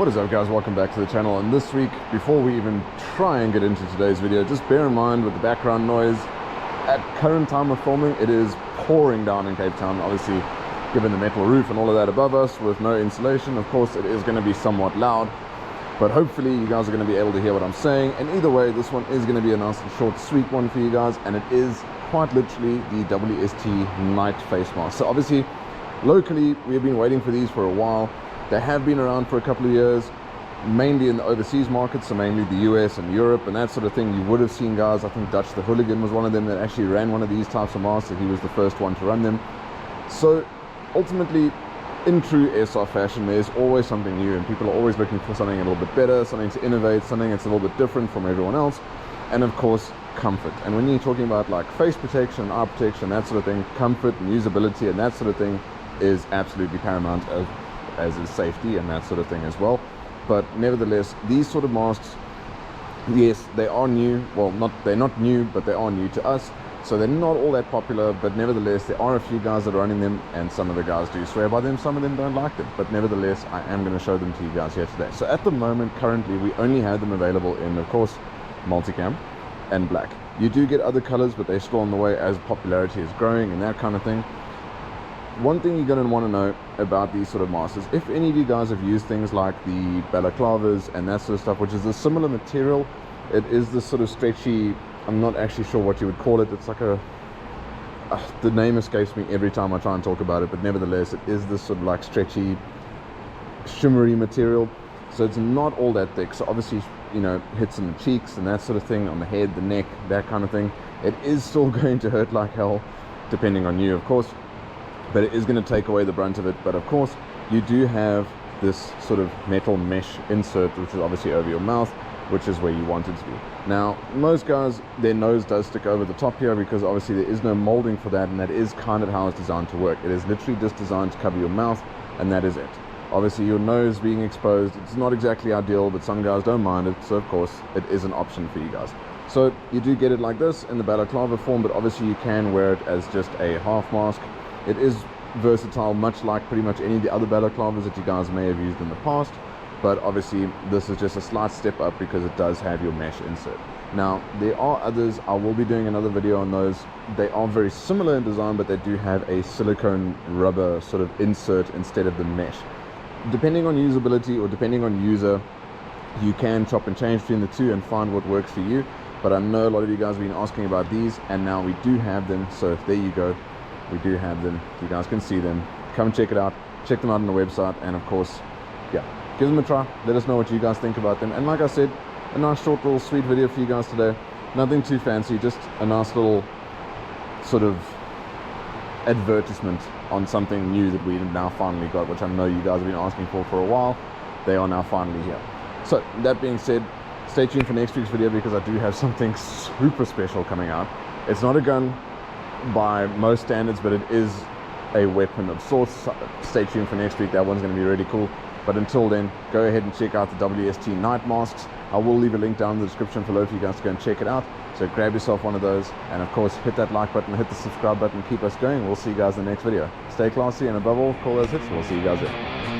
What is up, guys? Welcome back to the channel. And this week, before we even try and get into today's video, just bear in mind with the background noise, at current time of filming, it is pouring down in Cape Town. Obviously, given the metal roof and all of that above us with no insulation, of course it is going to be somewhat loud, but hopefully you guys are going to be able to hear what I'm saying. And either way, this one is going to be a nice and short, sweet one for you guys, and it is quite literally the WST night face mask. So obviously, locally, we've been waiting for these for a while. They have been around for a couple of years, mainly in the overseas markets, so mainly the US and Europe and that sort of thing. You would have seen guys, I think Dutch the Hooligan was one of them that actually ran one of these types of masks, and he was the first one to run them. So ultimately, in true Airsoft fashion, there's always something new, and people are always looking for something a little bit better, something to innovate, something that's a little bit different from everyone else, and of course, comfort. And when you're talking about like face protection, eye protection, that sort of thing, comfort and usability and that sort of thing is absolutely paramount, as is safety and that sort of thing as well. But nevertheless, these sort of masks, yes, they are new. Well, they're not new, but they are new to us, so they're not all that popular. But nevertheless, there are a few guys that are running them, and some of the guys do swear by them, some of them don't like them. But nevertheless, I am going to show them to you guys here today. So at the moment, currently, we only have them available in, of course, multicam and black. You do get other colors, but they're still on the way as popularity is growing and that kind of thing. One thing you're going to want to know about these sort of masks is if any of you guys have used things like the balaclavas and that sort of stuff, which is a similar material. It is this sort of stretchy, I'm not actually sure what you would call it. It's like a, the name escapes me every time I try and talk about it, but nevertheless, it is this sort of like stretchy, shimmery material. So it's not all that thick. So obviously, you know, hits in the cheeks and that sort of thing, on the head, the neck, that kind of thing. It is still going to hurt like hell, depending on you, of course. But it is going to take away the brunt of it. But of course, you do have this sort of metal mesh insert, which is obviously over your mouth, which is where you want it to be. Now, most guys, their nose does stick over the top here because obviously there is no molding for that, and that is kind of how it's designed to work. It is literally just designed to cover your mouth, and that is it. Obviously, your nose being exposed, it's not exactly ideal, but some guys don't mind it, so of course, it is an option for you guys. So you do get it like this in the balaclava form, but obviously you can wear it as just a half mask. It is versatile, much like pretty much any of the other balaclavas that you guys may have used in the past, but obviously this is just a slight step up because it does have your mesh insert. Now, there are others. I will be doing another video on those. They are very similar in design, but they do have a silicone rubber sort of insert instead of the mesh. Depending on usability or depending on user, you can chop and change between the two and find what works for you. But I know a lot of you guys have been asking about these, and now we do have them, so there you go. We do have them. You guys can see them. Come check it out. Check them out on the website. And of course, yeah, give them a try. Let us know what you guys think about them. And like I said, a nice short little sweet video for you guys today. Nothing too fancy. Just a nice little sort of advertisement on something new that we now finally got, which I know you guys have been asking for a while. They are now finally here. So that being said, stay tuned for next week's video because I do have something super special coming out. It's not a gun by most standards, but it is a weapon of sorts. Stay tuned for next week. That one's going to be really cool. But until then, go ahead and check out the WST night masks. I will leave a link down in the description below for you guys to go and check it out. So grab yourself one of those, and of course hit that like button, hit the subscribe button, keep us going. We'll see you guys in the next video. Stay classy, and above all, call those hits. We'll see you guys there.